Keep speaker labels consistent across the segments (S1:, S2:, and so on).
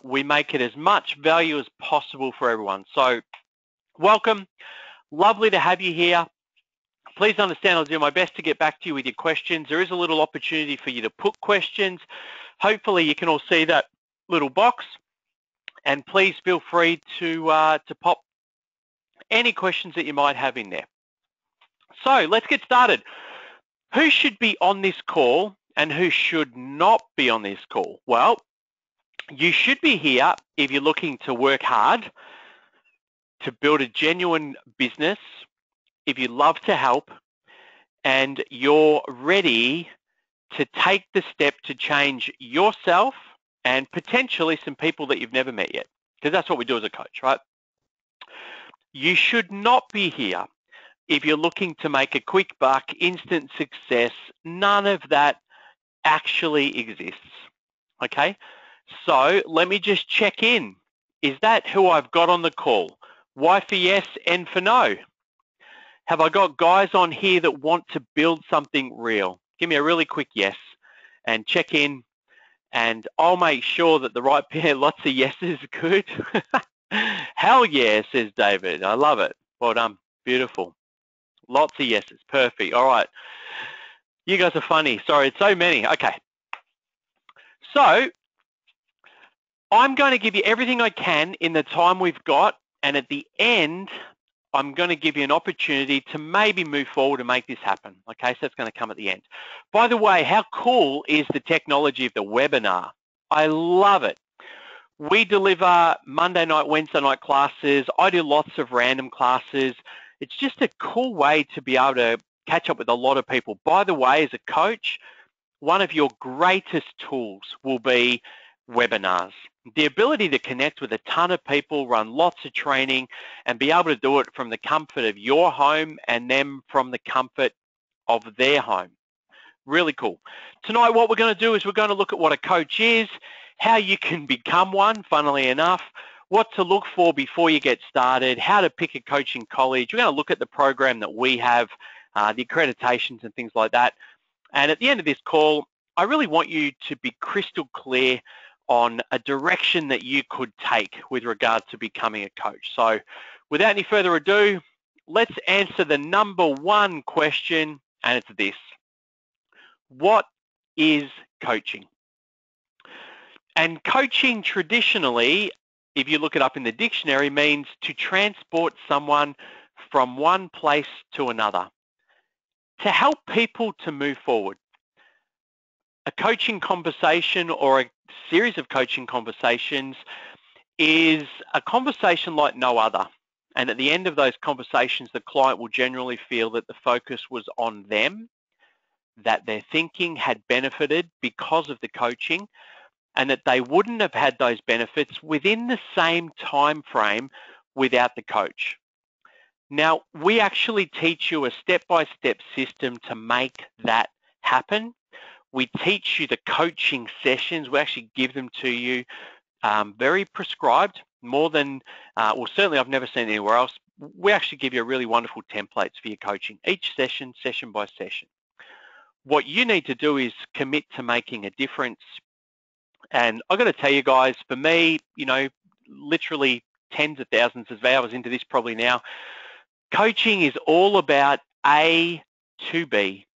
S1: we make it as much value as possible for everyone. So welcome. Lovely to have you here. Please understand I'll do my best to get back to you with your questions. There is a little opportunity for you to put questions. Hopefully you can all see that little box. And please feel free to pop any questions that you might have in there. So let's get started. Who should be on this call and who should not be on this call? Well, you should be here if you're looking to work hard, to build a genuine business, if you love to help, and you're ready to take the step to change yourself and potentially some people that you've never met yet, because that's what we do as a coach, right? You should not be here if you're looking to make a quick buck, instant success. None of that actually exists, okay? So let me just check in. Is that who I've got on the call? Y for yes, N for no. Have I got guys on here that want to build something real? Give me a really quick yes and check in, and I'll make sure that the right pair, lots of yeses, good. Hell yeah, says David. I love it. Well done. Beautiful. Lots of yeses. Perfect. All right. You guys are funny. Sorry, it's so many. Okay. So I'm going to give you everything I can in the time we've got, and at the end, I'm going to give you an opportunity to maybe move forward and make this happen. Okay, so that's going to come at the end. By the way, how cool is the technology of the webinar? I love it. We deliver Monday night, Wednesday night classes. I do lots of random classes. It's just a cool way to be able to catch up with a lot of people. By the way, as a coach, one of your greatest tools will be webinars. The ability to connect with a ton of people, run lots of training, and be able to do it from the comfort of your home and them from the comfort of their home. Really cool. Tonight, what we're going to do is we're going to look at what a coach is, how you can become one, funnily enough, what to look for before you get started, how to pick a coaching college. We're going to look at the program that we have, the accreditations and things like that. And at the end of this call, I really want you to be crystal clear on a direction that you could take with regard to becoming a coach. So without any further ado, let's answer the number one question, and it's this. What is coaching? And coaching traditionally, if you look it up in the dictionary, means to transport someone from one place to another, to help people to move forward. A coaching conversation or a series of coaching conversations is a conversation like no other. And at the end of those conversations, the client will generally feel that the focus was on them, that their thinking had benefited because of the coaching, and that they wouldn't have had those benefits within the same time frame without the coach. Now, we actually teach you a step-by-step system to make that happen. We teach you the coaching sessions. We actually give them to you very prescribed, more than, well, certainly I've never seen anywhere else. We actually give you really wonderful templates for your coaching, each session, session by session. What you need to do is commit to making a difference. And I've got to tell you guys, for me, you know, literally tens of thousands of hours into this probably now, coaching is all about A to B.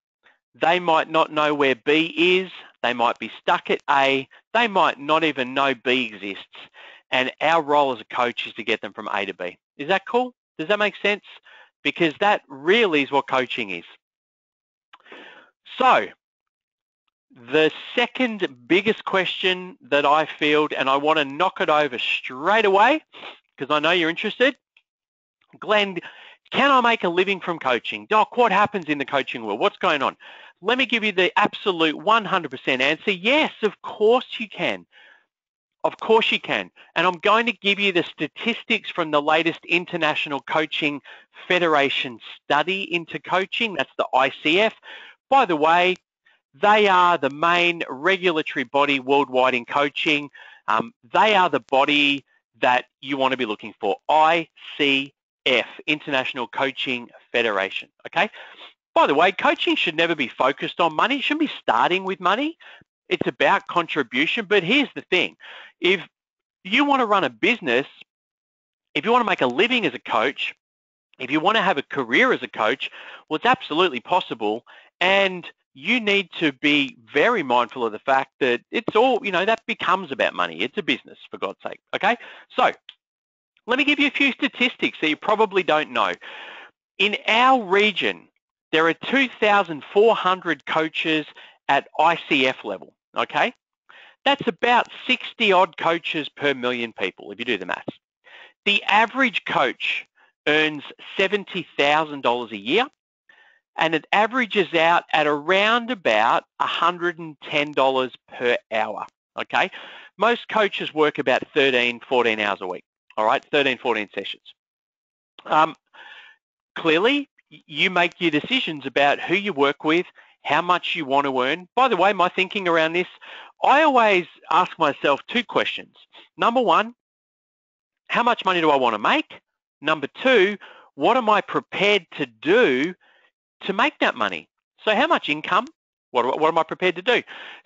S1: They might not know where B is. They might be stuck at A. They might not even know B exists. And our role as a coach is to get them from A to B. Is that cool? Does that make sense? Because that really is what coaching is. So the second biggest question that I field, and I want to knock it over straight away because I know you're interested. Glenn, can I make a living from coaching? Doc, what happens in the coaching world? What's going on? Let me give you the absolute 100% answer. Yes, of course you can. Of course you can. And I'm going to give you the statistics from the latest International Coaching Federation study into coaching. That's the ICF. By the way, they are the main regulatory body worldwide in coaching. They are the body that you want to be looking for, ICF, International Coaching Federation, okay? By the way, coaching should never be focused on money. It shouldn't be starting with money. It's about contribution. But here's the thing. If you want to run a business, if you want to make a living as a coach, if you want to have a career as a coach, well, it's absolutely possible. And you need to be very mindful of the fact that it's all, that becomes about money. It's a business, for God's sake. Okay. So let me give you a few statistics that you probably don't know. In our region, there are 2,400 coaches at ICF level. Okay. That's about 60 odd coaches per million people, if you do the maths. The average coach earns $70,000 a year, and it averages out at around about $110 per hour, okay? Most coaches work about 13, 14 hours a week, all right? 13, 14 sessions. Clearly, you make your decisions about who you work with, how much you want to earn. By the way, my thinking around this, I always ask myself two questions. Number one, how much money do I want to make? Number two, what am I prepared to do to make that money? So how much income? What am I prepared to do?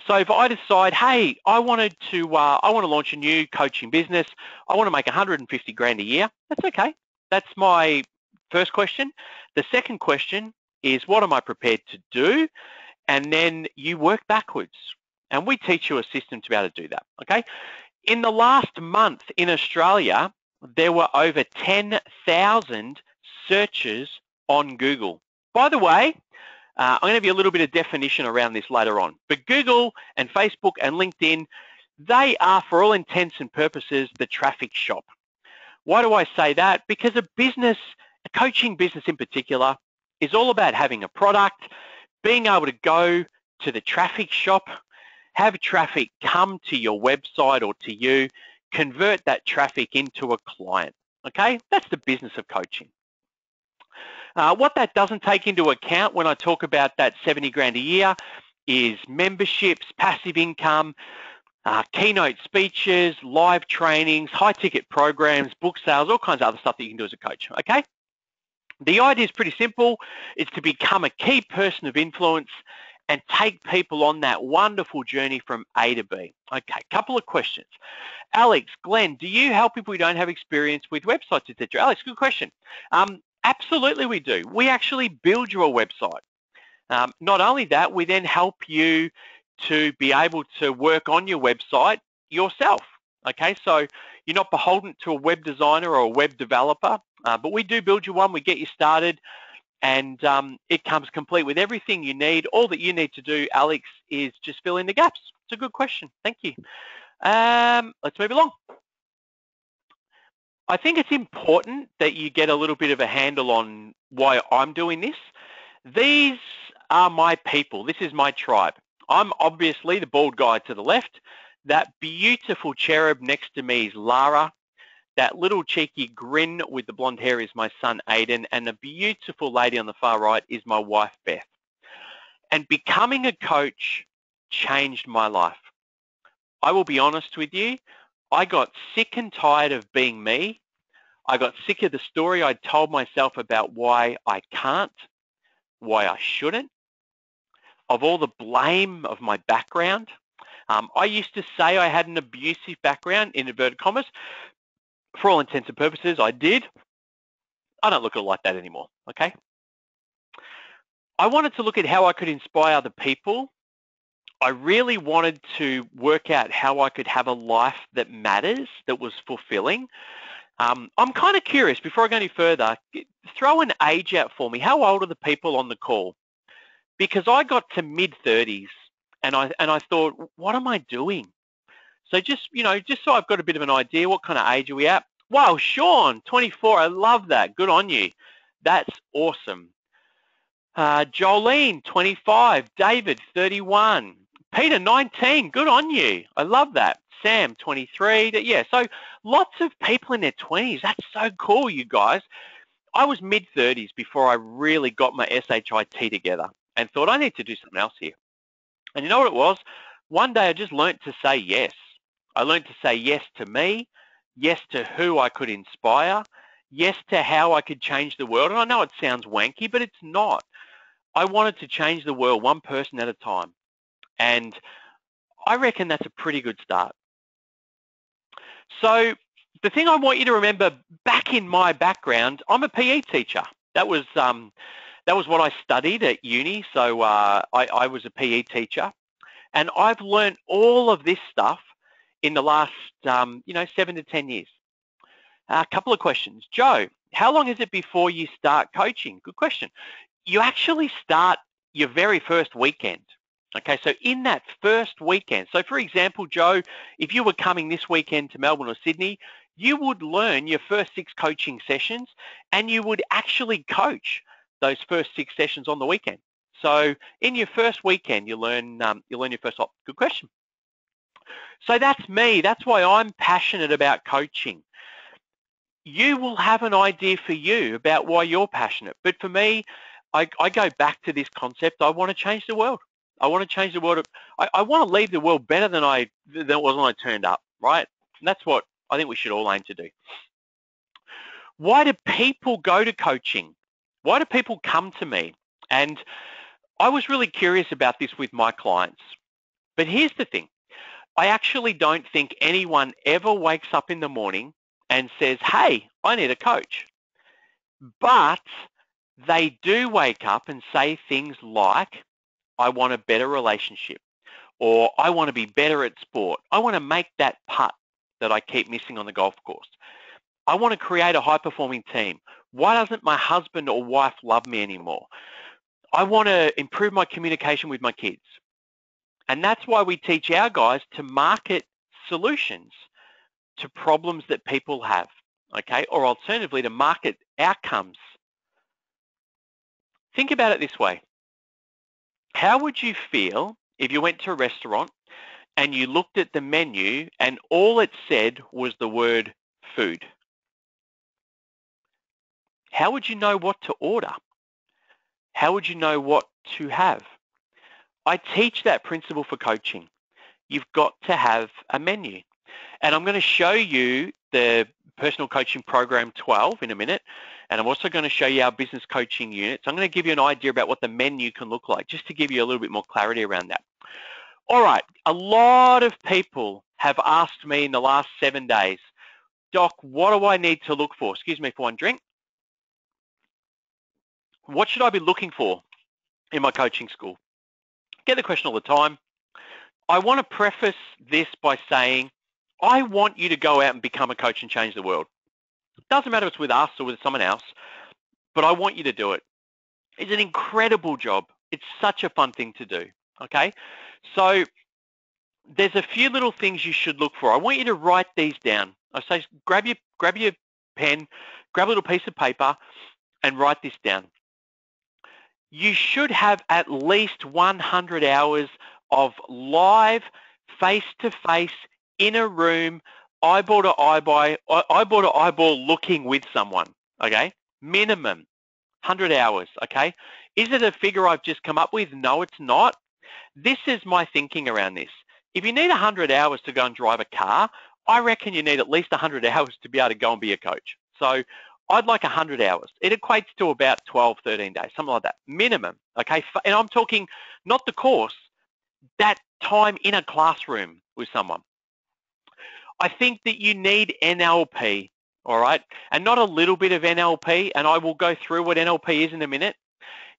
S1: So if I decide, hey, I want to launch a new coaching business, I want to make 150 grand a year, that's okay. That's my first question. The second question is, what am I prepared to do? And then you work backwards. And we teach you a system to be able to do that, okay? In the last month in Australia, there were over 10,000 searches on Google. By the way, I'm going to give you a little bit of definition around this later on. But Google and Facebook and LinkedIn, they are, for all intents and purposes, the traffic shop. Why do I say that? Because a business, a coaching business in particular, is all about having a product, being able to go to the traffic shop, have traffic come to your website or to you, convert that traffic into a client, okay? That's the business of coaching. What that doesn't take into account when I talk about that 70 grand a year is memberships, passive income, keynote speeches, live trainings, high-ticket programs, book sales, all kinds of other stuff that you can do as a coach, okay? The idea is pretty simple. It's to become a key person of influence and take people on that wonderful journey from A to B. Okay, couple of questions. Alex, Glenn, do you help people who don't have experience with websites, etc.? Alex, good question. Absolutely we do. We actually build you a website. Not only that, we then help you to be able to work on your website yourself. Okay, so you're not beholden to a web designer or a web developer, but we do build you one. We get you started. And it comes complete with everything you need. All that you need to do, Alex, is just fill in the gaps. It's a good question. Thank you. Let's move along. I think it's important that you get a little bit of a handle on why I'm doing this. These are my people. This is my tribe. I'm obviously the bald guy to the left. That beautiful cherub next to me is Lara. That little cheeky grin with the blonde hair is my son, Aiden, and the beautiful lady on the far right is my wife, Beth. And becoming a coach changed my life. I will be honest with you, I got sick and tired of being me. I got sick of the story I told myself about why I can't, why I shouldn't, of all the blame of my background. I used to say I had an abusive background, in inverted commas. For all intents and purposes, I did. I don't look at it like that anymore, okay? I wanted to look at how I could inspire other people. I really wanted to work out how I could have a life that matters, that was fulfilling. I'm kind of curious, before I go any further, throw an age out for me. How old are the people on the call? Because I got to mid-30s and I thought, what am I doing? So just so I've got a bit of an idea, what kind of age are we at? Wow, Sean, 24, I love that. Good on you. That's awesome. Jolene, 25. David, 31. Peter, 19. Good on you. I love that. Sam, 23. Yeah, so lots of people in their 20s. That's so cool, you guys. I was mid-30s before I really got my SHIT together and thought I need to do something else here. And you know what it was? One day I just learned to say yes. I learned to say yes to me, yes to who I could inspire, yes to how I could change the world. And I know it sounds wanky, but it's not. I wanted to change the world one person at a time. And I reckon that's a pretty good start. So the thing I want you to remember, back in my background, I'm a PE teacher. That was what I studied at uni. So I was a PE teacher, and I've learned all of this stuff in the last 7 to 10 years. A couple of questions. Joe, how long is it before you start coaching? Good question. You actually start your very first weekend. Okay, so in that first weekend, so for example, Joe, if you were coming this weekend to Melbourne or Sydney, you would learn your first 6 coaching sessions, and you would actually coach those first 6 sessions on the weekend. So in your first weekend, you learn your first op. Good question. So that's me. That's why I'm passionate about coaching. You will have an idea for you about why you're passionate. But for me, I go back to this concept. I want to change the world. I want to change the world. I want to leave the world better than it was when I turned up, right? And that's what I think we should all aim to do. Why do people go to coaching? Why do people come to me? And I was really curious about this with my clients. But here's the thing. I actually don't think anyone ever wakes up in the morning and says, hey, I need a coach. But they do wake up and say things like, I want a better relationship, or I want to be better at sport. I want to make that putt that I keep missing on the golf course. I want to create a high-performing team. Why doesn't my husband or wife love me anymore? I want to improve my communication with my kids. And that's why we teach our guys to market solutions to problems that people have, okay? Or alternatively, to market outcomes. Think about it this way. How would you feel if you went to a restaurant and you looked at the menu and all it said was the word food? How would you know what to order? How would you know what to have? I teach that principle for coaching. You've got to have a menu. And I'm going to show you the Personal Coaching Program 12 in a minute. And I'm also going to show you our business coaching units. I'm going to give you an idea about what the menu can look like, just to give you a little bit more clarity around that. All right, a lot of people have asked me in the last 7 days, Doc, what do I need to look for? Excuse me for one drink. What should I be looking for in my coaching school? I get the question all the time. I want to preface this by saying, I want you to go out and become a coach and change the world. It doesn't matter if it's with us or with someone else, but I want you to do it. It's an incredible job. It's such a fun thing to do, okay? So there's a few little things you should look for. I want you to write these down. I say grab your pen, grab a little piece of paper, and write this down. You should have at least 100 hours of live, face-to-face, in a room, eyeball to eyeball looking with someone, okay? Minimum 100 hours, okay? Is it a figure I've just come up with? No, it's not. This is my thinking around this. If you need 100 hours to go and drive a car, I reckon you need at least 100 hours to be able to go and be a coach. So I'd like 100 hours. It equates to about 12, 13 days, something like that, minimum, okay? And I'm talking not the course, that time in a classroom with someone. I think that you need NLP, all right? And not a little bit of NLP, and I will go through what NLP is in a minute.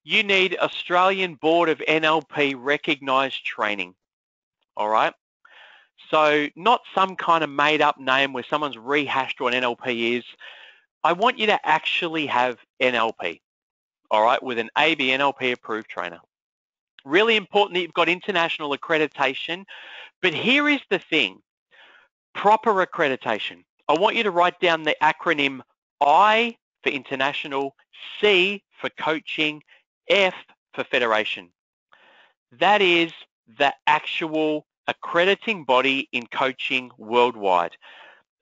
S1: You need Australian Board of NLP recognised training, all right? So not some kind of made-up name where someone's rehashed what NLP is. I want you to actually have NLP, all right, with an AB NLP approved trainer. Really important that you've got international accreditation. But here is the thing, proper accreditation. I want you to write down the acronym I for international, C for coaching, F for federation. That is the actual accrediting body in coaching worldwide.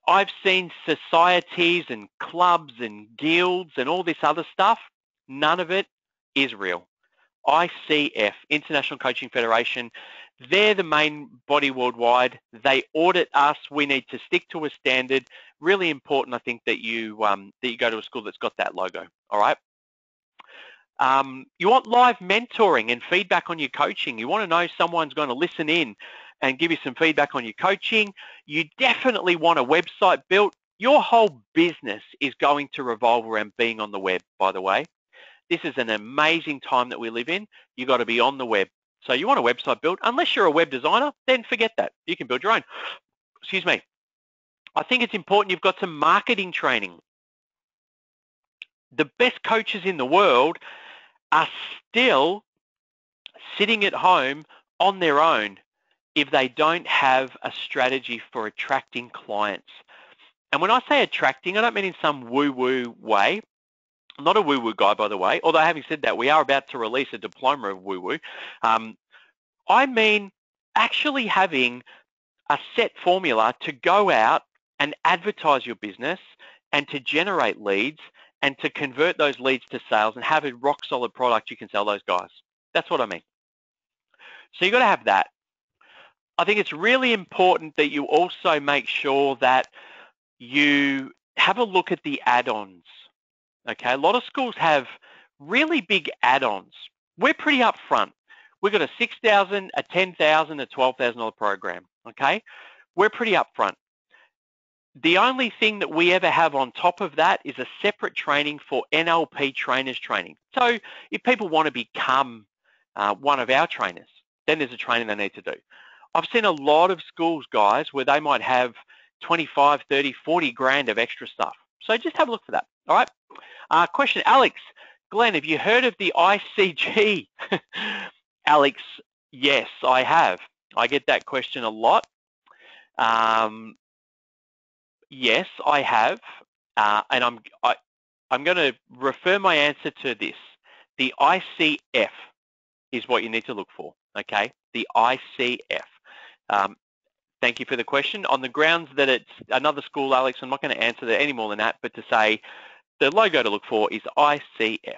S1: I've seen societies and clubs and guilds and all this other stuff. None of it is real. ICF, International Coaching Federation, they're the main body worldwide. They audit us. We need to stick to a standard. Really important, I think, that you go to a school that's got that logo. All right. You want live mentoring and feedback on your coaching. You want to know someone's going to listen in and give you some feedback on your coaching. You definitely want a website built. Your whole business is going to revolve around being on the web, by the way. This is an amazing time that we live in. You've got to be on the web. So you want a website built. Unless you're a web designer, then forget that. You can build your own. Excuse me. I think it's important you've got some marketing training. The best coaches in the world are still sitting at home on their own if they don't have a strategy for attracting clients. And when I say attracting, I don't mean in some woo-woo way. I'm not a woo-woo guy, by the way, although having said that, we are about to release a diploma of woo-woo. I mean actually having a set formula to go out and advertise your business and to generate leads and to convert those leads to sales and have a rock-solid product you can sell those guys. That's what I mean. So you've got to have that. I think it's really important that you also make sure that you have a look at the add-ons. Okay, a lot of schools have really big add-ons. We're pretty upfront. We've got a $6,000, a $10,000, a $12,000 program. Okay, we're pretty upfront. The only thing that we ever have on top of that is a separate training for NLP trainers training. So if people want to become one of our trainers, then there's a training they need to do. I've seen a lot of schools, guys, where they might have 25, 30, 40 grand of extra stuff. So just have a look for that. All right. Question, Alex. Glenn, have you heard of the ICG? Alex, yes, I have. I get that question a lot. Yes, I have. And I'm going to refer my answer to this. The ICF is what you need to look for. Okay. The ICF. Thank you for the question. On the grounds that it's another school, Alex, I'm not going to answer that any more than that, but to say the logo to look for is ICF.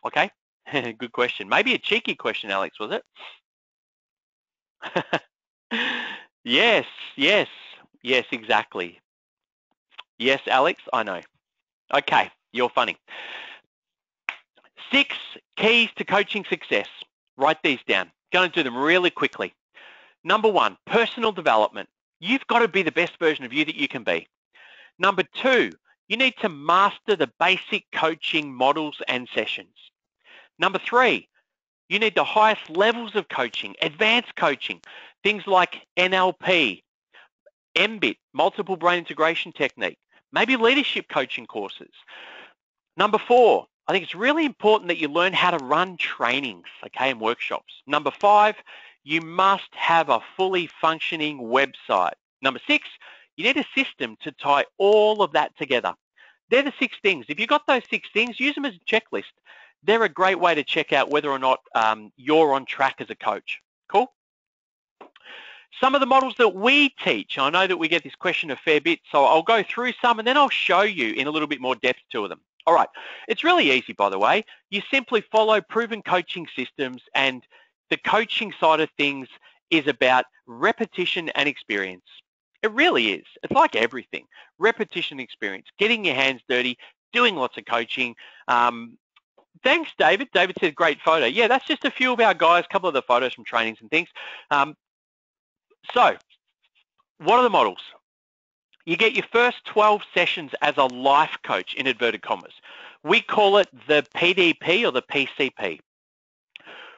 S1: Okay? Good question. Maybe a cheeky question, Alex, was it? Yes, exactly. Yes, Alex, I know. Okay, you're funny. 6 keys to coaching success. Write these down. Going to do them really quickly. Number 1, personal development. You've got to be the best version of you that you can be. Number 2, you need to master the basic coaching models and sessions. Number 3, you need the highest levels of coaching, advanced coaching, things like NLP, MBIT, multiple brain integration technique, maybe leadership coaching courses. Number 4, I think it's really important that you learn how to run trainings, okay, and workshops. Number 5, you must have a fully functioning website. Number 6, you need a system to tie all of that together. They're the 6 things. If you've got those 6 things, use them as a checklist. They're a great way to check out whether or not you're on track as a coach. Cool? Some of the models that we teach, I know that we get this question a fair bit, so I'll go through some and then I'll show you in a little bit more depth to them. All right, it's really easy, by the way. You simply follow proven coaching systems, and the coaching side of things is about repetition and experience. It really is. It's like everything. Repetition, experience, getting your hands dirty, doing lots of coaching. Thanks, David. David said, great photo. Yeah, that's just a few of our guys, a couple of the photos from trainings and things. So what are the models? You get your first 12 sessions as a life coach, in inverted commas. We call it the PDP or the PCP.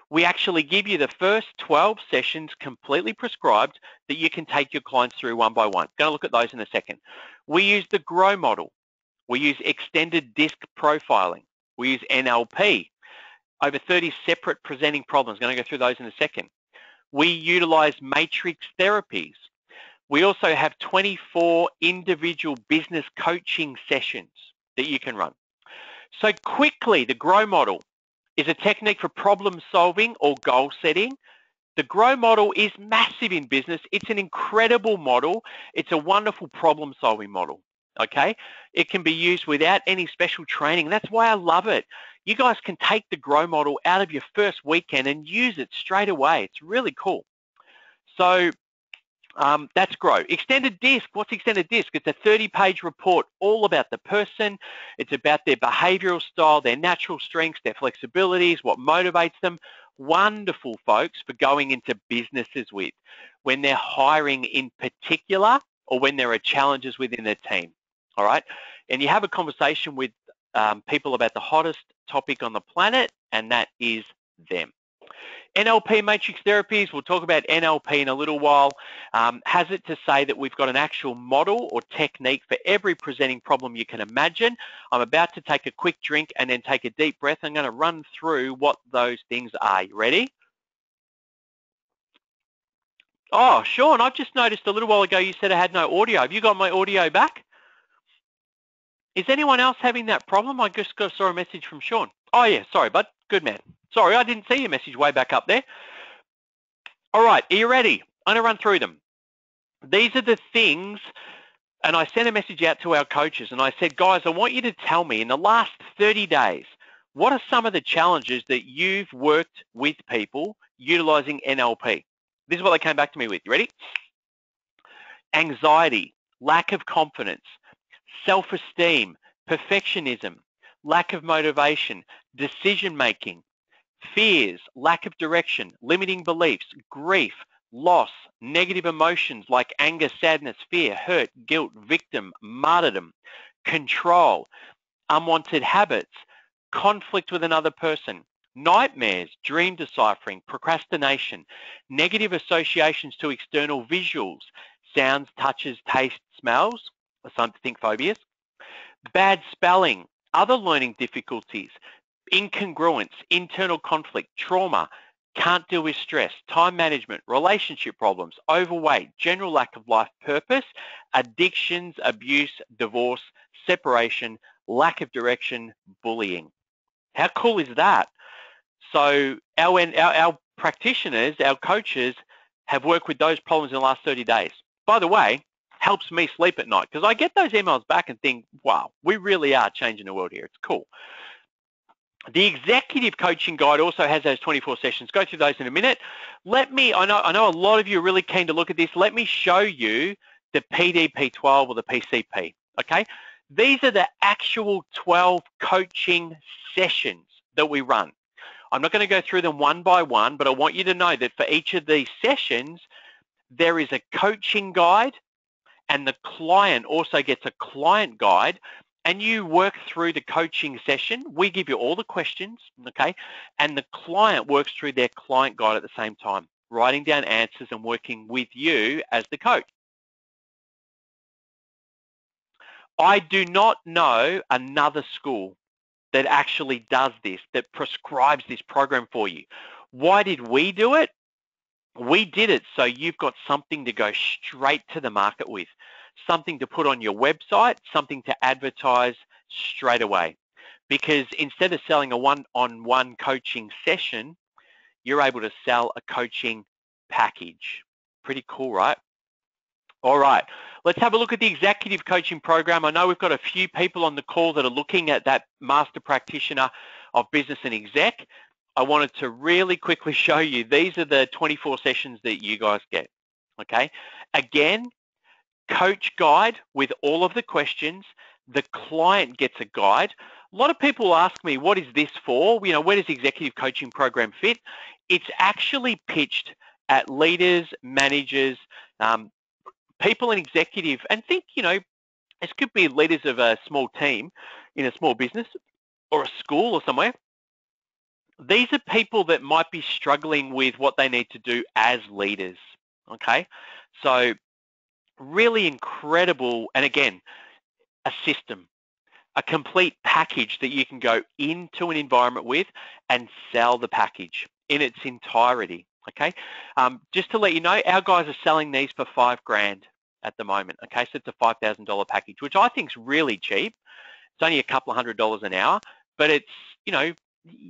S1: We actually give you the first 12 sessions completely prescribed that you can take your clients through one by one. Going to look at those in a second. We use the GROW model. We use extended disc profiling. We use NLP. Over 30 separate presenting problems. Going to go through those in a second. We utilize matrix therapies. We also have 24 individual business coaching sessions that you can run. So quickly, the GROW model is a technique for problem solving or goal setting. The GROW model is massive in business. It's an incredible model. It's a wonderful problem solving model, okay? It can be used without any special training. That's why I love it. You guys can take the GROW model out of your first weekend and use it straight away. It's really cool. So that's GROW. Extended disc. What's extended disc? It's a 30-page report all about the person. It's about their behavioral style, their natural strengths, their flexibilities, what motivates them, wonderful folks for going into businesses with when they're hiring in particular or when there are challenges within their team, all right? And you have a conversation with people about the hottest topic on the planet, and that is them. NLP matrix therapies, we'll talk about NLP in a little while, has it to say that we've got an actual model or technique for every presenting problem you can imagine. I'm about to take a quick drink and then take a deep breath. I'm going to run through what those things are. You ready? Oh, Sean, I've just noticed a little while ago you said I had no audio. Have you got my audio back? Is anyone else having that problem? I just saw a message from Sean. Oh, yeah, sorry, bud. Good man. Sorry, I didn't see your message way back up there. All right, are you ready? I'm going to run through them. These are the things, and I sent a message out to our coaches, and I said, guys, I want you to tell me in the last 30 days, what are some of the challenges that you've worked with people utilizing NLP? This is what they came back to me with. You ready? Anxiety, lack of confidence, self-esteem, perfectionism, lack of motivation, decision-making, fears, lack of direction, limiting beliefs, grief, loss, negative emotions like anger, sadness, fear, hurt, guilt, victim, martyrdom, control, unwanted habits, conflict with another person, nightmares, dream deciphering, procrastination, negative associations to external visuals, sounds, touches, tastes, smells, some think phobias, bad spelling, other learning difficulties, incongruence, internal conflict, trauma, can't deal with stress, time management, relationship problems, overweight, general lack of life purpose, addictions, abuse, divorce, separation, lack of direction, bullying. How cool is that? So our practitioners, our coaches have worked with those problems in the last 30 days. By the way, helps me sleep at night because I get those emails back and think, wow, we really are changing the world here. It's cool. The executive coaching guide also has those 24 sessions. Go through those in a minute. I know a lot of you are really keen to look at this. Let me show you the PDP-12 or the PCP, okay? These are the actual 12 coaching sessions that we run. I'm not going to go through them one by one, but I want you to know that for each of these sessions, there is a coaching guide and the client also gets a client guide. And you work through the coaching session. We give you all the questions, okay? And the client works through their client guide at the same time, writing down answers and working with you as the coach. I do not know another school that actually does this, that prescribes this program for you. Why did we do it? We did it so you've got something to go straight to the market with. Something to put on your website, something to advertise straight away. Because instead of selling a one-on-one coaching session, you're able to sell a coaching package. Pretty cool, right? All right, let's have a look at the executive coaching program. I know we've got a few people on the call that are looking at that master practitioner of business and exec. I wanted to really quickly show you, these are the 24 sessions that you guys get, okay? Again, coach guide with all of the questions. The client gets a guide. A lot of people ask me, what is this for? You know, where does the executive coaching program fit? It's actually pitched at leaders, managers, people in executive, and think, you know, this could be leaders of a small team in a small business or a school or somewhere. These are people that might be struggling with what they need to do as leaders, okay? So really incredible, and again, a system, a complete package that you can go into an environment with and sell the package in its entirety, okay? Just to let you know, our guys are selling these for $5,000 at the moment, okay? So it's a $5,000 package, which I think is really cheap. It's only a couple of $100 an hour, but it's, you know,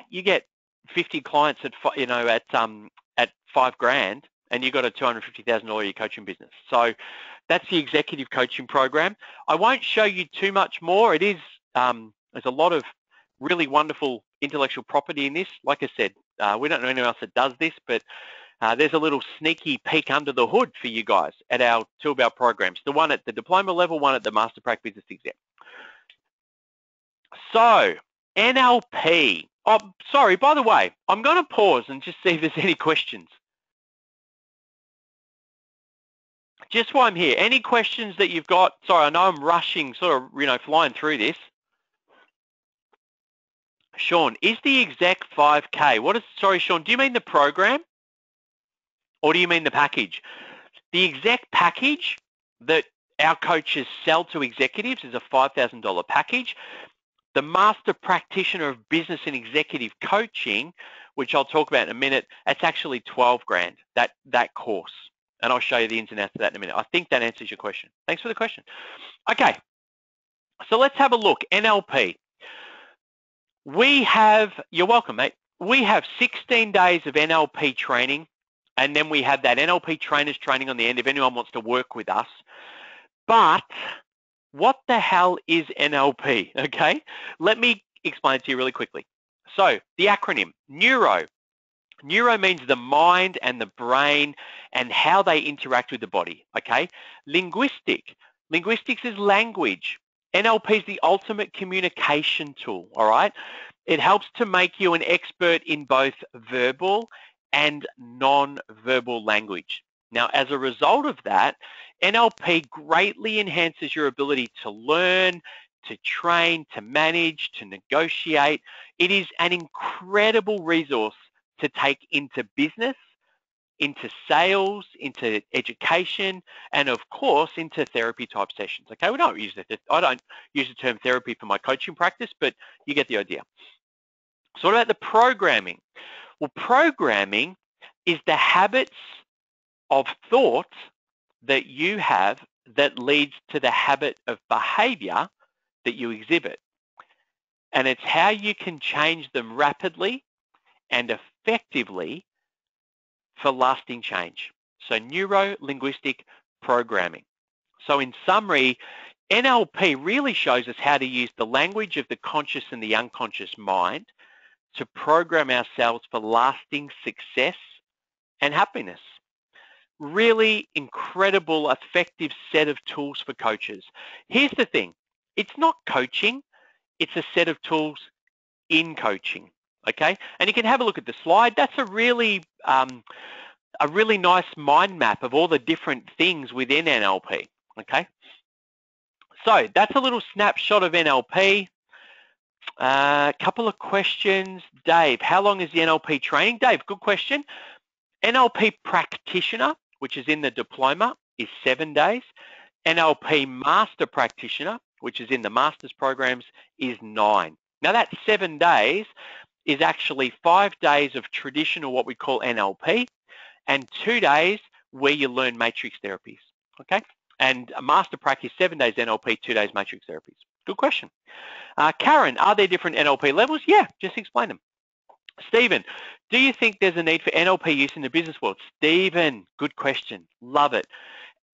S1: you get 50 clients at, you know, at $5,000, and you've got a $250,000 year coaching business. So that's the executive coaching program. I won't show you too much more. It is, there's a lot of really wonderful intellectual property in this. Like I said, we don't know anyone else that does this, but there's a little sneaky peek under the hood for you guys at our two of our programs, the one at the diploma level, one at the Master Prac Business Exec. So NLP, Oh, sorry, by the way, I'm going to pause and just see if there's any questions. Just while I'm here, any questions that you've got? Sorry, I know I'm rushing, sort of, flying through this. Sean, is the exec 5K? Sorry, Sean, do you mean the program or do you mean the package? The exec package that our coaches sell to executives is a $5,000 package. The Master Practitioner of Business and Executive Coaching, which I'll talk about in a minute, that's actually 12 grand, that course. And I'll show you the ins and outs of that in a minute. I think that answers your question. Thanks for the question. Okay, so let's have a look. NLP. You're welcome, mate. We have 16 days of NLP training, and then we have that NLP trainers training on the end if anyone wants to work with us. But what the hell is NLP, okay? Let me explain it to you really quickly. So the acronym, Neuro. Neuro means the mind and the brain and how they interact with the body, okay? Linguistic. Linguistics is language. NLP is the ultimate communication tool, all right? It helps to make you an expert in both verbal and non-verbal language. Now, as a result of that, NLP greatly enhances your ability to learn, to train, to manage, to negotiate. It is an incredible resource to take into business, into sales, into education, and of course into therapy type sessions. Okay, I don't use the term therapy for my coaching practice, but you get the idea. So what about the programming? Well, programming is the habits of thought that you have that leads to the habit of behavior that you exhibit. And it's how you can change them rapidly and effectively for lasting change. So neuro-linguistic programming. So in summary, NLP really shows us how to use the language of the conscious and the unconscious mind to program ourselves for lasting success and happiness. Really incredible, effective set of tools for coaches. Here's the thing, it's not coaching, it's a set of tools in coaching, okay? And you can have a look at the slide. That's a really nice mind map of all the different things within NLP, okay? So that's a little snapshot of NLP. A couple of questions. Dave, how long is the NLP training? Dave, good question. NLP practitioner, which is in the diploma, is 7 days. NLP master practitioner, which is in the master's programs, is 9. Now that 7 days is actually 5 days of traditional, what we call NLP, and 2 days where you learn matrix therapies, okay? And a master practice, 7 days NLP, 2 days matrix therapies. Good question. Karen, are there different NLP levels? Yeah, just explain them. Stephen, do you think there's a need for NLP use in the business world? Stephen, good question. Love it.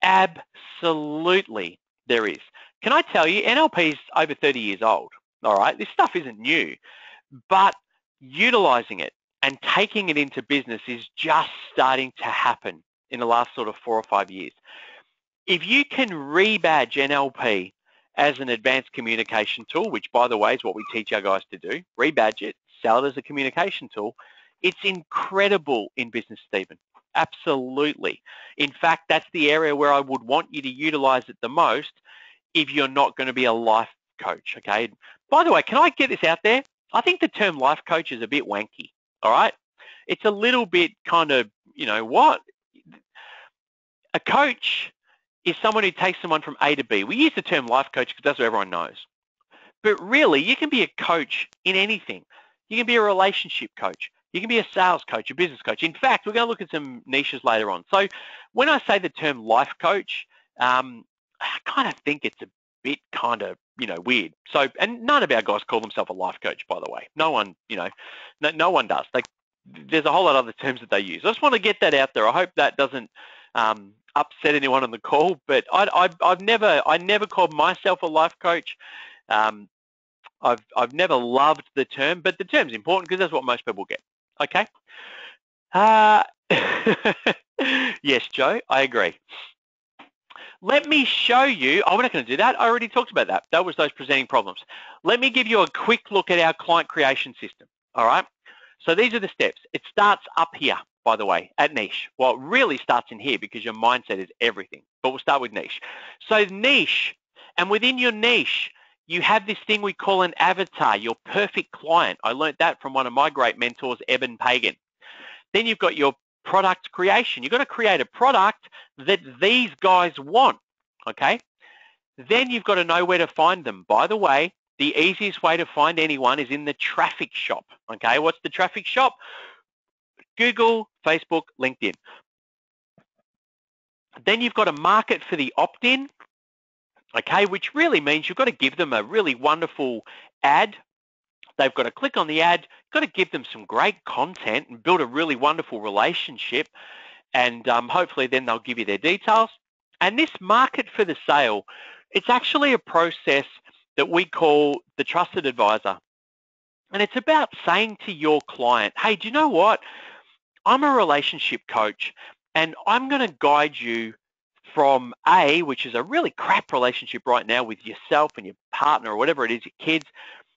S1: Absolutely there is. Can I tell you, NLP is over 30 years old, all right? This stuff isn't new, but utilizing it and taking it into business is just starting to happen in the last sort of 4 or 5 years. If you can rebadge NLP as an advanced communication tool, which by the way is what we teach our guys to do, rebadge it, sell it as a communication tool, it's incredible in business, Stephen. Absolutely. In fact, that's the area where I would want you to utilize it the most if you're not going to be a life coach, okay? By the way, can I get this out there? I think the term life coach is a bit wanky, all right? It's a little bit kind of, what? A coach is someone who takes someone from A to B. We use the term life coach because that's what everyone knows. But really, you can be a coach in anything. You can be a relationship coach. You can be a sales coach, a business coach. In fact, we're going to look at some niches later on. So when I say the term life coach, I kind of think it's a bit kind of, weird. So, and none of our guys call themselves a life coach, by the way. No one, no one does. There's a whole lot of other terms that they use. I just want to get that out there. I hope that doesn't upset anyone on the call, but I never called myself a life coach. I've never loved the term, but the term's important because that's what most people get. Okay. Yes, Joe, I agree. Let me show you. Oh, we're not going to do that. I already talked about that. That was those presenting problems. Let me give you a quick look at our client creation system. All right. So these are the steps. It starts up here, by the way, at niche. Well, it really starts in here because your mindset is everything. But we'll start with niche. So niche, and within your niche, you have this thing we call an avatar, your perfect client. I learned that from one of my great mentors, Eben Pagan. Then you've got your product creation. You've got to create a product that these guys want, okay? Then you've got to know where to find them. By the way, the easiest way to find anyone is in the traffic shop, okay? What's the traffic shop? Google, Facebook, LinkedIn. Then you've got to market for the opt-in, okay, which really means you've got to give them a really wonderful ad. They've got to click on the ad. You've got to give them some great content and build a really wonderful relationship, and hopefully then they'll give you their details. And this market for the sale, it's actually a process that we call the trusted advisor. And it's about saying to your client, hey, do you know what? I'm a relationship coach, and I'm going to guide you from A, which is a really crap relationship right now with yourself and your partner or whatever it is, your kids,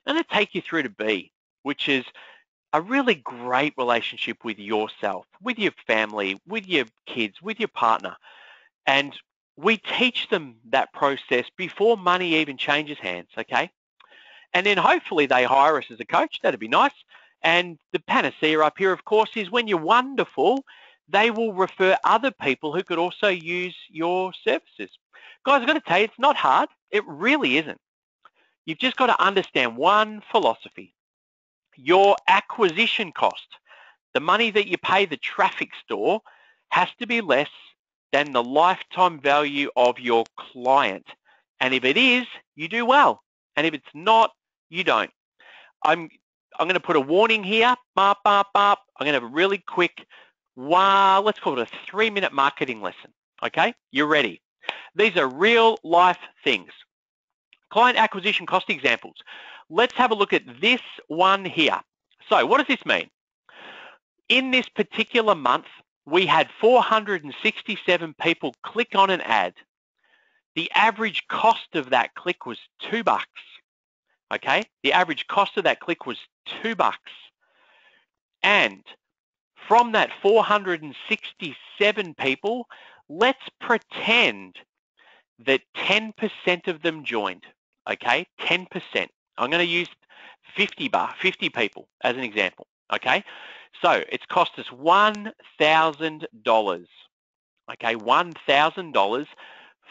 S1: and then take you through to B, which is a really great relationship with yourself, with your family, with your kids, with your partner. And we teach them that process before money even changes hands, okay? And then hopefully they hire us as a coach. That'd be nice. And the panacea up here, of course, is when you're wonderful, they will refer other people who could also use your services. Guys, I've got to tell you, it's not hard. It really isn't. You've just got to understand one philosophy. Your acquisition cost, the money that you pay the traffic store, has to be less than the lifetime value of your client. And if it is, you do well. And if it's not, you don't. I'm going to put a warning here. I'm going to have a really quick, let's call it a 3-minute marketing lesson. Okay, you're ready. These are real life things. Client acquisition cost examples. Let's have a look at this one here. So what does this mean? In this particular month, we had 467 people click on an ad. The average cost of that click was $2. Okay, the average cost of that click was $2. And from that 467 people, let's pretend that 10% of them joined. Okay, 10%. I'm going to use 50 people as an example. Okay, so it's cost us $1,000. Okay, $1,000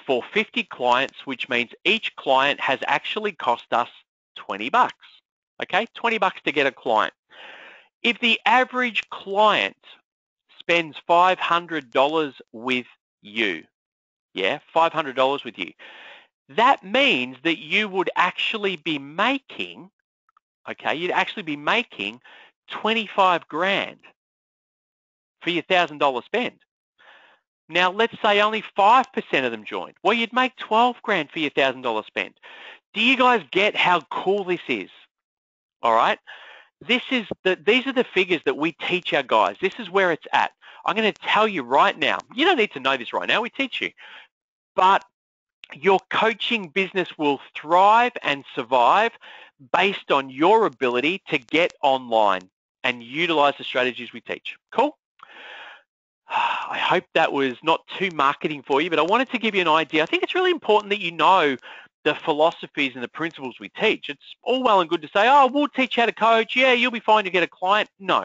S1: for 50 clients, which means each client has actually cost us $20. Okay, $20 to get a client. If the average client spends $500 with you, yeah, $500 with you, that means that you would actually be making, okay, you'd actually be making 25 grand for your $1,000 spend. Now, let's say only 5% of them joined. Well, you'd make 12 grand for your $1,000 spend. Do you guys get how cool this is? All right. These are the figures that we teach our guys. This is where it's at. I'm going to tell you right now. You don't need to know this right now. We teach you. But your coaching business will thrive and survive based on your ability to get online and utilize the strategies we teach. Cool? I hope that was not too marketing for you, but I wanted to give you an idea. I think it's really important that you know the philosophies and the principles we teach. It's all well and good to say, oh, we'll teach you how to coach. Yeah, you'll be fine to get a client. No,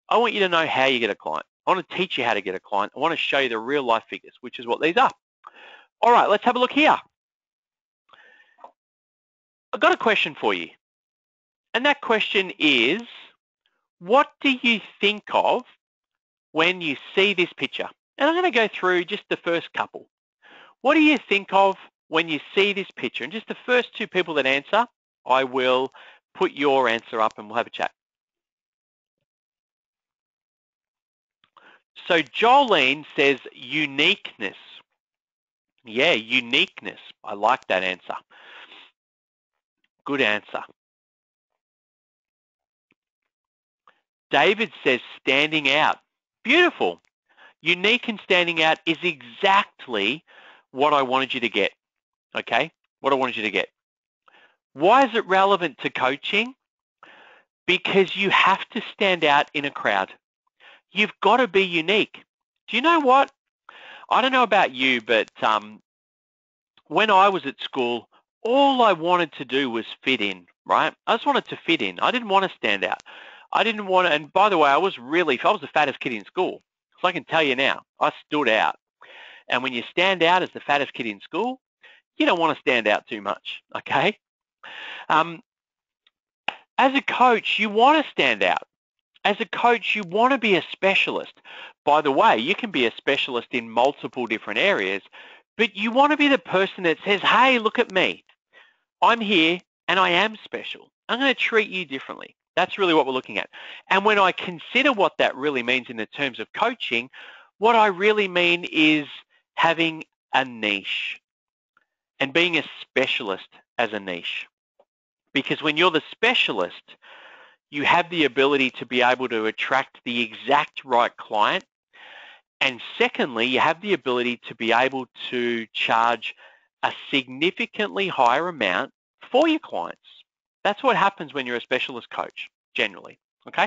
S1: I want you to know how you get a client. I want to teach you how to get a client. I want to show you the real life figures, which is what these are. All right, let's have a look here. I've got a question for you. And that question is, what do you think of when you see this picture? And I'm going to go through just the first couple. What do you think of when you see this picture? And just the first two people that answer, I will put your answer up and we'll have a chat. So Jolene says uniqueness. Yeah, uniqueness. I like that answer. Good answer. David says standing out. Beautiful. Unique and standing out is exactly what I wanted you to get. Okay, what I wanted you to get. Why is it relevant to coaching? because you have to stand out in a crowd. You've got to be unique. Do you know what? I don't know about you, but when I was at school, all I wanted to do was fit in, right? I just wanted to fit in. I didn't want to stand out. I didn't want to, and by the way, I was the fattest kid in school. So I can tell you now, I stood out. And when you stand out as the fattest kid in school, you don't want to stand out too much, okay? As a coach, you want to stand out. As a coach, you want to be a specialist. By the way, you can be a specialist in multiple different areas, but you want to be the person that says, hey, look at me. I'm here and I am special. I'm going to treat you differently. That's really what we're looking at. And when I consider what that really means in the terms of coaching, what I really mean is having a niche and being a specialist as a niche. Because when you're the specialist, you have the ability to be able to attract the exact right client. And secondly, you have the ability to be able to charge a significantly higher amount for your clients. That's what happens when you're a specialist coach, generally, okay?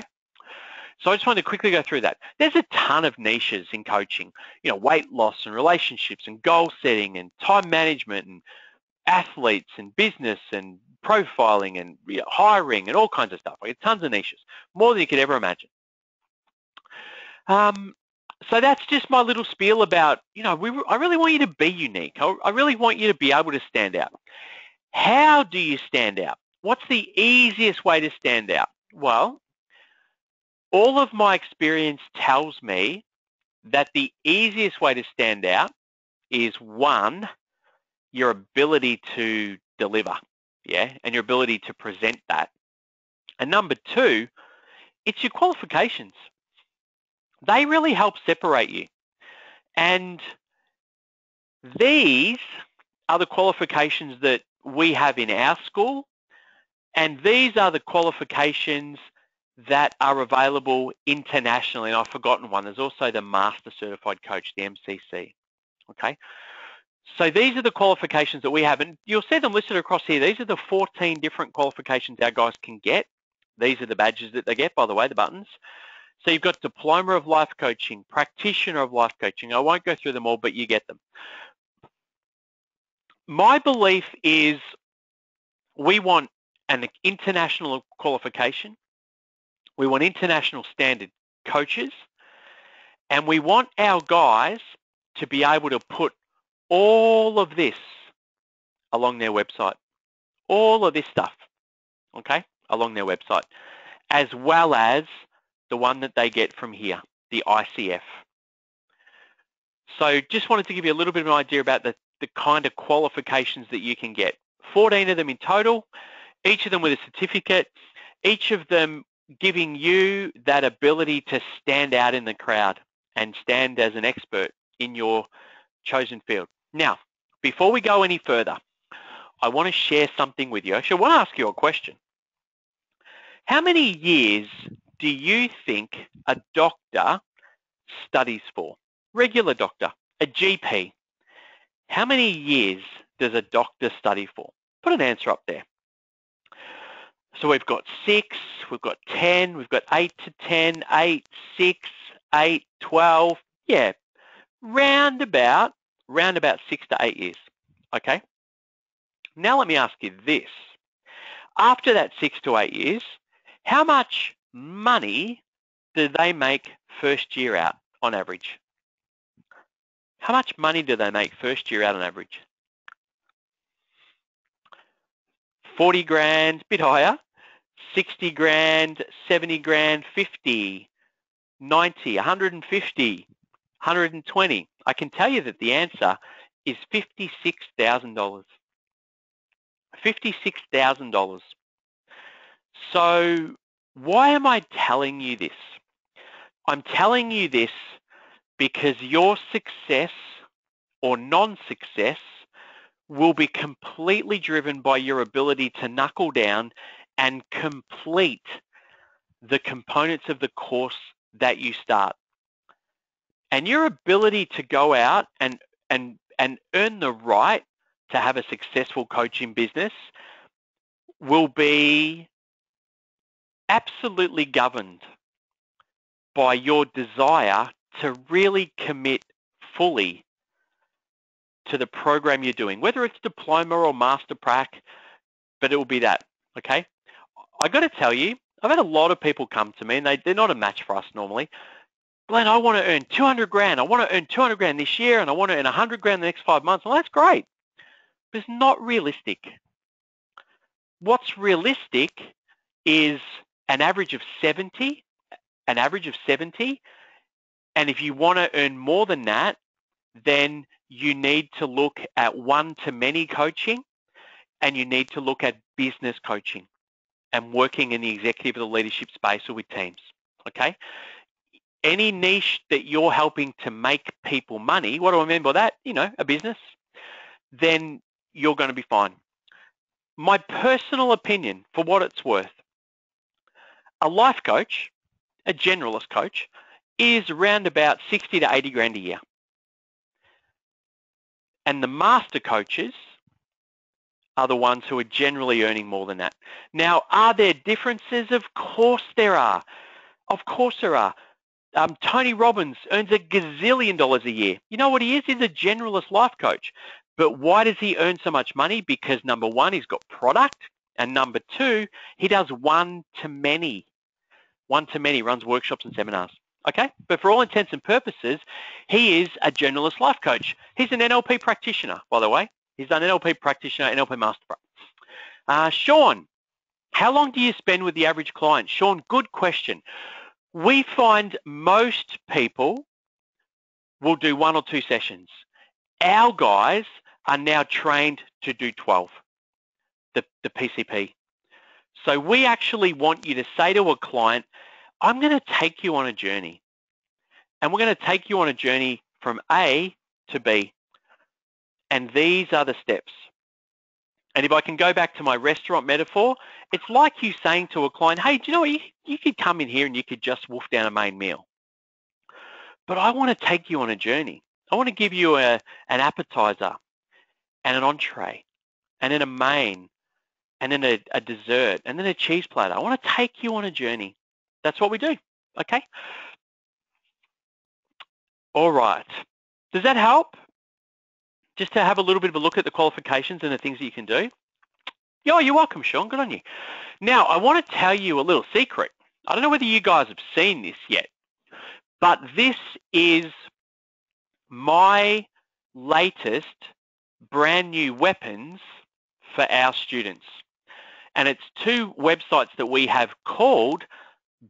S1: So I just wanted to quickly go through that. There's a ton of niches in coaching, weight loss and relationships and goal setting and time management and athletes and business and profiling and hiring and all kinds of stuff. Like tons of niches, more than you could ever imagine. So that's just my little spiel about, I really want you to be unique. I really want you to be able to stand out. How do you stand out? What's the easiest way to stand out? Well, all of my experience tells me that the easiest way to stand out is, one, your ability to deliver, and your ability to present that. And number two, it's your qualifications. They really help separate you. And these are the qualifications that we have in our school, and these are the qualifications that are available internationally. And I've forgotten one. There's also the Master Certified Coach, the MCC, okay? So these are the qualifications that we have, and you'll see them listed across here. These are the 14 different qualifications our guys can get. These are the badges that they get, by the way, the buttons. So you've got Diploma of Life Coaching, Practitioner of Life Coaching. I won't go through them all, but you get them. My belief is we want an international qualification. We want international standard coaches, and we want our guys to be able to put all of this along their website, all of this stuff, okay, along their website, as well as the one that they get from here, the ICF. So just wanted to give you a little bit of an idea about the kind of qualifications that you can get. 14 of them in total, each of them with a certificate, each of them giving you that ability to stand out in the crowd and stand as an expert in your chosen field. Now, before we go any further, I want to share something with you. Actually, I want to ask you a question. How many years do you think a doctor studies for? Regular doctor, a GP. How many years does a doctor study for? Put an answer up there. So we've got 6, we've got 10, we've got 8 to 10, 8, 6, 8, 12. Yeah, round about 6 to 8 years, okay? Now let me ask you this. After that 6 to 8 years, how much money do they make first year out on average? How much money do they make first year out on average? 40 grand, bit higher, 60 grand, 70 grand, 50, 90, 150, 120. I can tell you that the answer is $56,000. $56,000. So why am I telling you this? I'm telling you this because your success or non-success will be completely driven by your ability to knuckle down and complete the components of the course that you start. And your ability to go out and earn the right to have a successful coaching business will be absolutely governed by your desire to really commit fully to the program you're doing, whether it's diploma or master prac, but it will be that, okay? I got to tell you, I've had a lot of people come to me, and they're not a match for us normally. Glenn, I want to earn 200 grand. I want to earn 200 grand this year, and I want to earn 100 grand in the next 5 months. Well, that's great, but it's not realistic. What's realistic is an average of 70, and if you want to earn more than that, then you need to look at one-to-many coaching, and you need to look at business coaching and working in the executive or the leadership space or with teams, okay? Any niche that you're helping to make people money, what do I mean by that? You know, a business, then you're going to be fine. My personal opinion, for what it's worth, a life coach, a generalist coach, is around about 60 to 80 grand a year. And the master coaches are the ones who are generally earning more than that. Now, are there differences? Of course there are. Of course there are. Tony Robbins earns $1 gazillion a year. You know what he is? He's a generalist life coach. But why does he earn so much money? Because number one, he's got product. And number two, he does one-to-many. One-to-many, runs workshops and seminars. Okay? But for all intents and purposes, he is a generalist life coach. He's an NLP practitioner, by the way. He's done NLP practitioner, NLP master. Sean, how long do you spend with the average client? Sean, good question. We find most people will do 1 or 2 sessions. Our guys are now trained to do 12, the PCP. So we actually want you to say to a client, I'm going to take you on a journey. And we're going to take you on a journey from A to B. And these are the steps. And if I can go back to my restaurant metaphor, it's like you saying to a client, hey, do you know what, you could come in here and you could just wolf down a main meal. But I want to take you on a journey. I want to give you an appetizer and an entree and then a main and then a dessert and then a cheese platter. I want to take you on a journey. That's what we do, okay? All right. Does that help? Just to have a little bit of a look at the qualifications and the things that you can do. Yeah, you're welcome, Sean. Good on you. Now, I want to tell you a little secret. I don't know whether you guys have seen this yet, but this is my latest brand new weapons for our students. And it's 2 websites that we have called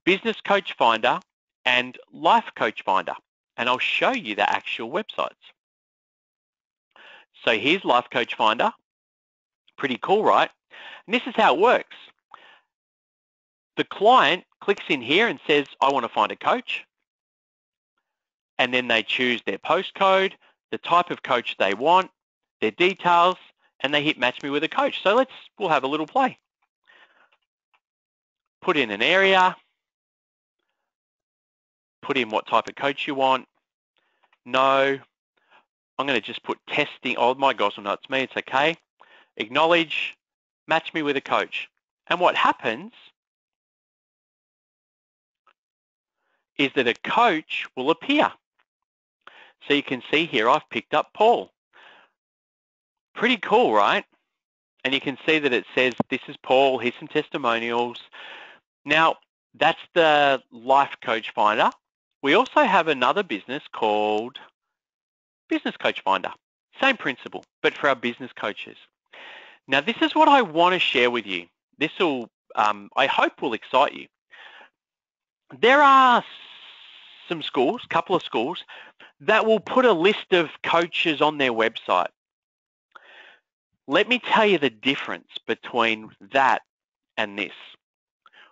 S1: Business Coach Finder and Life Coach Finder. And I'll show you the actual websites. So here's Life Coach Finder. Pretty cool, right? And this is how it works. The client clicks in here and says, I want to find a coach. And then they choose their postcode, the type of coach they want, their details, and they hit match me with a coach. So we'll have a little play. Put in an area. Put in what type of coach you want. No. I'm going to just put testing. Oh my gosh, no, it's me. It's okay. Acknowledge. Match me with a coach. And what happens is that a coach will appear. So you can see here, I've picked up Paul. Pretty cool, right? And you can see that it says, this is Paul, here's some testimonials. Now, that's the Life Coach Finder. We also have another business called Business Coach Finder. Same principle, but for our business coaches. Now, this is what I want to share with you. This will, I hope, will excite you. There are some schools, a couple of schools, that will put a list of coaches on their website. Let me tell you the difference between that and this.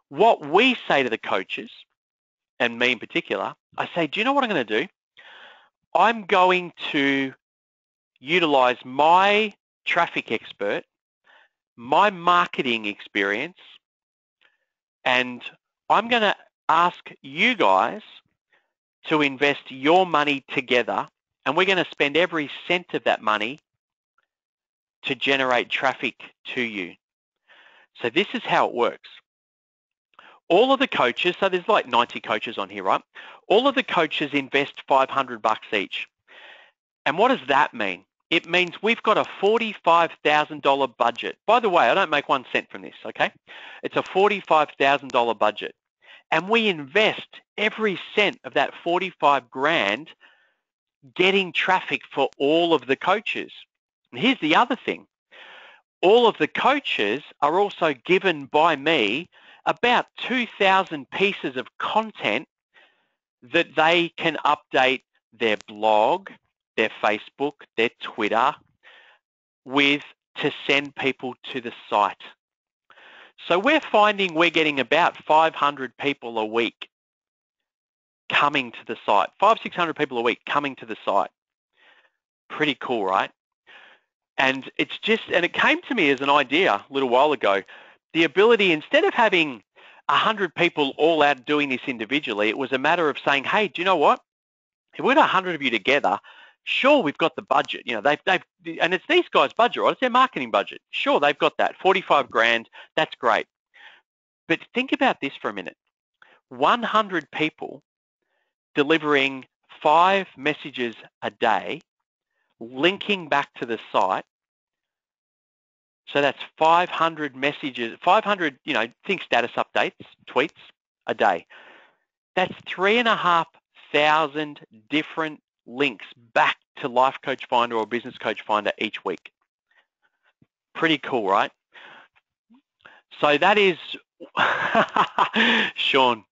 S1: What we say to the coaches, and me in particular, I say, do you know what I'm going to do? I'm going to utilize my traffic expert, my marketing experience, and I'm going to ask you guys to invest your money together, and we're going to spend every cent of that money to generate traffic to you. So this is how it works. All of the coaches, so there's like 90 coaches on here, right? All of the coaches invest $500 each. And what does that mean? It means we've got a $45,000 budget. By the way, I don't make 1 cent from this, okay? It's a $45,000 budget. And we invest every cent of that 45 grand getting traffic for all of the coaches. And here's the other thing. All of the coaches are also given by me about 2,000 pieces of content that they can update their blog, their Facebook, their Twitter with to send people to the site. So we're finding we're getting about 500 people a week coming to the site, 500-600 people a week coming to the site. Pretty cool, right? And it's just, and it came to me as an idea a little while ago, the ability, instead of having 100 people all out doing this individually, it was a matter of saying, hey, do you know what? If we got 100 of you together, sure, we've got the budget. You know, and it's these guys' budget, right? It's their marketing budget. Sure, they've got that, 45 grand, that's great. But think about this for a minute. 100 people delivering 5 messages a day, linking back to the site. So that's 500 messages, 500, think status updates, tweets a day. That's 3,500 different links back to Life Coach Finder or Business Coach Finder each week. Pretty cool, right? So that is, Sean.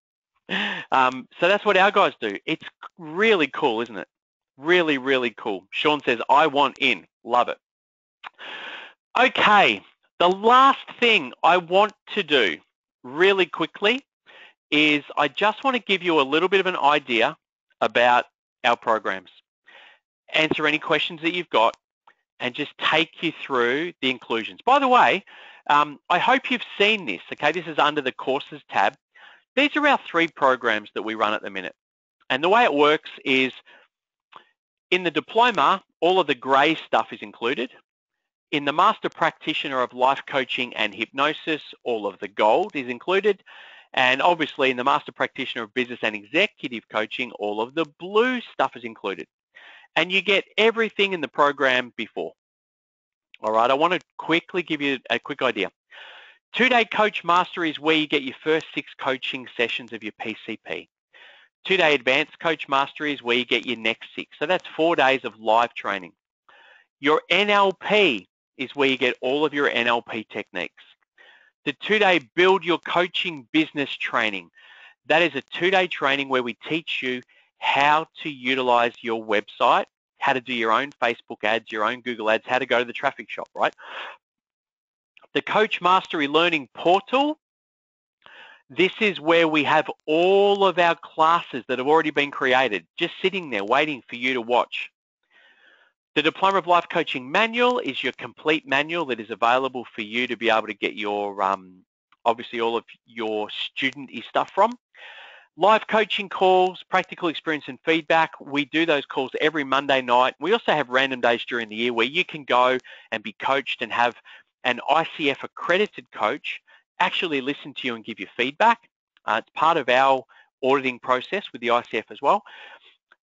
S1: So that's what our guys do. It's really cool, isn't it? Really, really cool. Sean says, I want in. Love it. Okay, the last thing I want to do really quickly is I just want to give you a little bit of an idea about our programs, answer any questions that you've got, and just take you through the inclusions. By the way, I hope you've seen this, okay? This is under the courses tab. These are our 3 programs that we run at the minute. And the way it works is in the diploma, all of the gray stuff is included. In the Master Practitioner of Life Coaching and Hypnosis, all of the gold is included. And obviously in the Master Practitioner of Business and Executive Coaching, all of the blue stuff is included. And you get everything in the program before. All right, I want to quickly give you a quick idea. 2-day Coach Mastery is where you get your first 6 coaching sessions of your PCP. 2-day Advanced Coach Mastery is where you get your next 6. So that's 4 days of live training. Your NLP is where you get all of your NLP techniques. The 2-day Build Your Coaching Business training. That is a 2-day training where we teach you how to utilize your website, how to do your own Facebook ads, your own Google ads, how to go to the traffic shop, right? The Coach Mastery Learning Portal, this is where we have all of our classes that have already been created, just sitting there waiting for you to watch. The Diploma of Life Coaching Manual is your complete manual that is available for you to be able to get your, obviously all of your student-y stuff from. Live coaching calls, practical experience and feedback. We do those calls every Monday night. We also have random days during the year where you can go and be coached and have an ICF accredited coach actually listen to you and give you feedback. It's part of our auditing process with the ICF as well.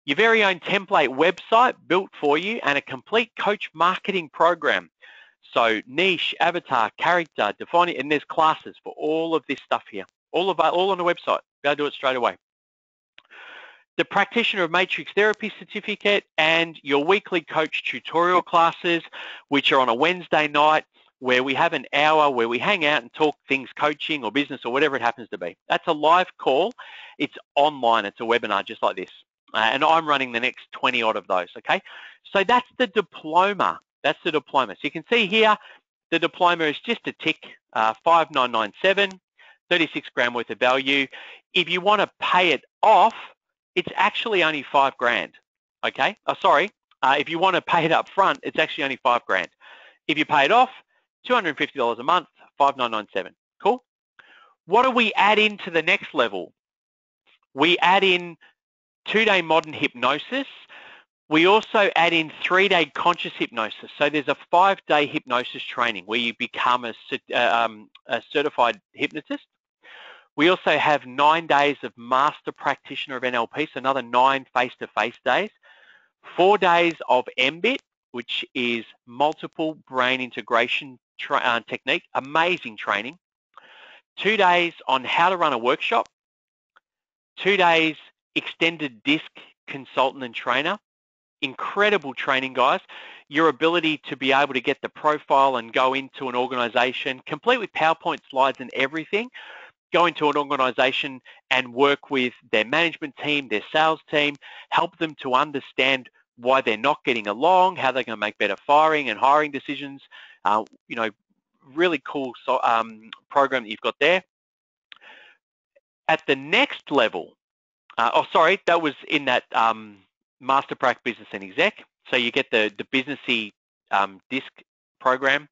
S1: Your very own template website built for you and a complete coach marketing program. So niche, avatar, character, defining, and there's classes for all of this stuff here. All on the website. Go do it straight away. The Practitioner of Matrix Therapy certificate and your weekly coach tutorial classes, which are on a Wednesday night, where we have an hour where we hang out and talk things coaching or business or whatever it happens to be. That's a live call. It's online. It's a webinar just like this. And I'm running the next 20 odd of those, okay? So that's the diploma. That's the diploma. So you can see here, the diploma is just a tick, 5997, 36 grand worth of value. If you want to pay it off, it's actually only 5 grand, okay? Oh, sorry. If you want to pay it up front, it's actually only 5 grand. If you pay it off, $250 a month, 5997. Cool. What do we add into the next level? We add in 2-day modern hypnosis. We also add in 3-day conscious hypnosis. So there's a 5-day hypnosis training where you become a certified hypnotist. We also have 9 days of Master Practitioner of NLP, so another 9 face-to-face days. 4 days of MBIT, which is multiple brain integration technique, amazing training. 2 days on how to run a workshop. 2 days extended DISC consultant and trainer. Incredible training, guys. Your ability to be able to get the profile and go into an organization, complete with PowerPoint slides and everything, go into an organization and work with their management team, their sales team, help them to understand why they're not getting along, how they're going to make better firing and hiring decisions. You know, really cool program that you've got there. At the next level, that was in that Master Prac Business and Exec. So you get the businessy DISC program.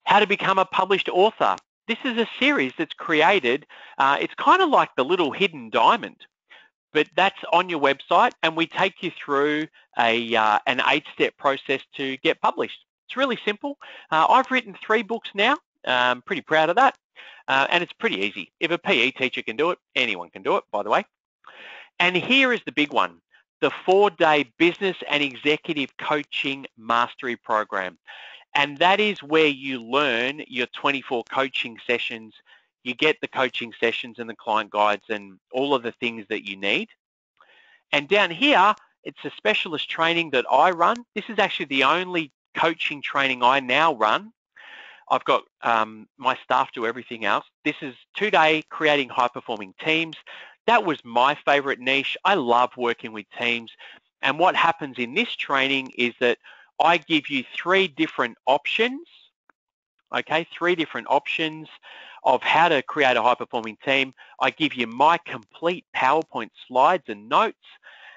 S1: How to become a published author. This is a series that's created. It's kind of like the little hidden diamond, but that's on your website, and we take you through an 8-step process to get published. It's really simple. I've written 3 books now. I'm pretty proud of that, and it's pretty easy. If a PE teacher can do it, anyone can do it, by the way. And here is the big one, the 4-day Business and Executive Coaching Mastery Program. And that is where you learn your 24 coaching sessions. You get the coaching sessions and the client guides and all of the things that you need. And down here, it's a specialist training that I run. This is actually the only coaching training I now run. I've got my staff do everything else. This is 2-day creating high-performing teams. That was my favorite niche. I love working with teams. And what happens in this training is that I give you 3 different options, okay, 3 different options of how to create a high-performing team. I give you my complete PowerPoint slides and notes,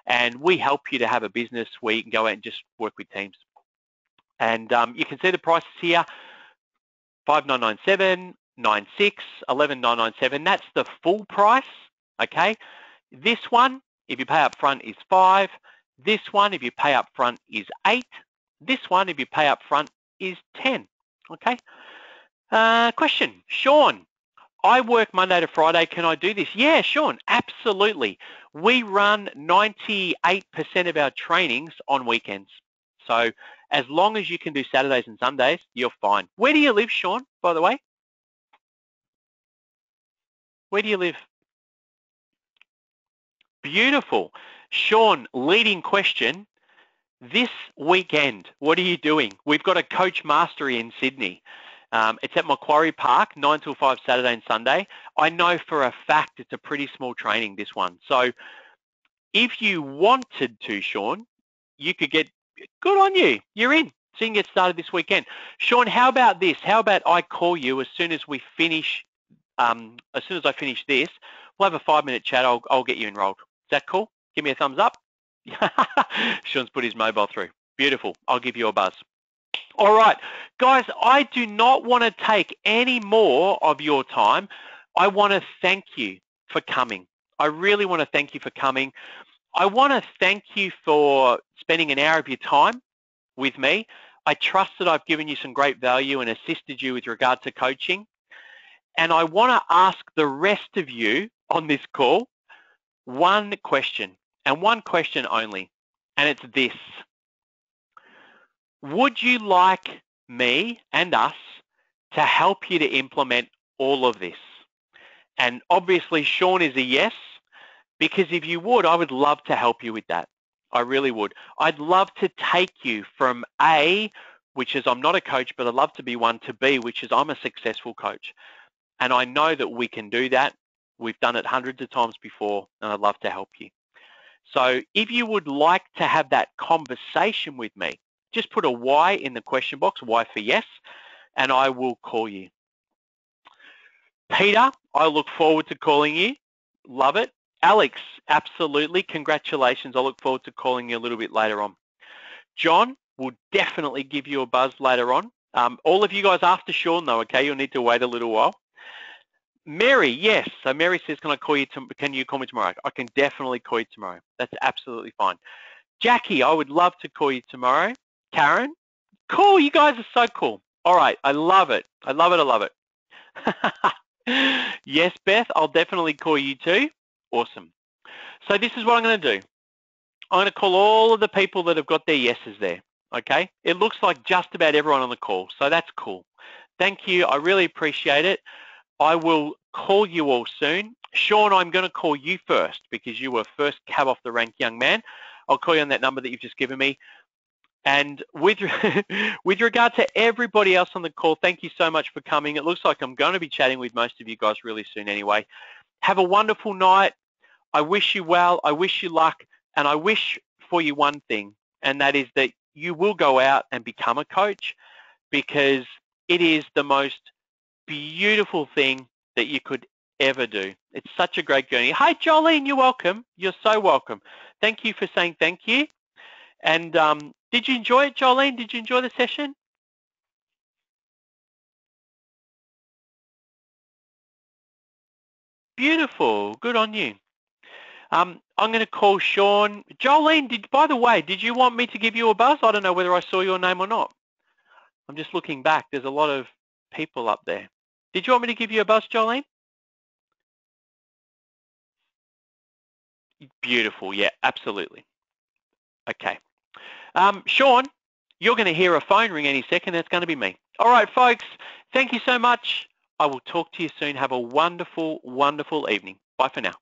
S1: and we help you to have a business where you can go out and just work with teams. And you can see the prices here, $5,997, $96, $11,997. That's the full price, okay? This one, if you pay up front, is $5. This one, if you pay up front, is $8. This one, if you pay up front, is $10, okay? Question, Sean, I work Monday to Friday. Can I do this? Yeah, Sean, absolutely. We run 98% of our trainings on weekends. So as long as you can do Saturdays and Sundays, you're fine. Where do you live, Sean, by the way? Where do you live? Beautiful. Sean, leading question. This weekend, what are you doing? We've got a Coach Mastery in Sydney. It's at Macquarie Park, 9 till 5 Saturday and Sunday. I know for a fact it's a pretty small training, this one. So if you wanted to, Sean, you could get, good on you, you're in. So you can get started this weekend. Sean, how about this? How about I call you as soon as we finish, as soon as I finish this, we'll have a 5-minute chat, I'll get you enrolled. Is that cool? Give me a thumbs up. Sean's put his mobile through. Beautiful. I'll give you a buzz. All right, guys, I do not want to take any more of your time. I want to thank you for coming. I really want to thank you for coming. I want to thank you for spending an hour of your time with me. I trust that I've given you some great value and assisted you with regard to coaching. And I want to ask the rest of you on this call one question, and one question only, and it's this. Would you like me and us to help you to implement all of this? And obviously, Sean is a yes, because if you would, I would love to help you with that. I really would. I'd love to take you from A, which is I'm not a coach, but I'd love to be one, to B, which is I'm a successful coach. And I know that we can do that. We've done it hundreds of times before, and I'd love to help you. So if you would like to have that conversation with me, just put a Y in the question box, Y for yes, and I will call you. Peter, I look forward to calling you. Love it. Alex, absolutely. Congratulations. I look forward to calling you a little bit later on. John will definitely give you a buzz later on. All of you guys after Sean, though, okay? You'll need to wait a little while. Mary, yes. So Mary says, can you call me tomorrow? I can definitely call you tomorrow. That's absolutely fine. Jackie, I would love to call you tomorrow. Karen, cool. You guys are so cool. All right. I love it. I love it. I love it. Yes, Beth, I'll definitely call you too. Awesome. So this is what I'm going to do. I'm going to call all of the people that have got their yeses there, okay? It looks like just about everyone on the call, so that's cool. Thank you. I really appreciate it. I will call you all soon. Sean, I'm going to call you first because you were first cab off the rank, young man. I'll call you on that number that you've just given me. And with, with regard to everybody else on the call, thank you so much for coming. It looks like I'm going to be chatting with most of you guys really soon anyway. Have a wonderful night. I wish you well. I wish you luck. And I wish for you one thing, and that is that you will go out and become a coach, because it is the most beautiful thing that you could ever do. It's such a great journey. Hi, Jolene, you're welcome. You're so welcome. Thank you for saying thank you. And did you enjoy it, Jolene? Did you enjoy the session? Beautiful. Good on you. I'm going to call Sean. Jolene, by the way, did you want me to give you a buzz? I don't know whether I saw your name or not. I'm just looking back. There's a lot of people up there. Did you want me to give you a buzz, Jolene? Beautiful. Yeah, absolutely. Okay. Sean, you're going to hear a phone ring any second. That's going to be me. All right, folks. Thank you so much. I will talk to you soon. Have a wonderful, wonderful evening. Bye for now.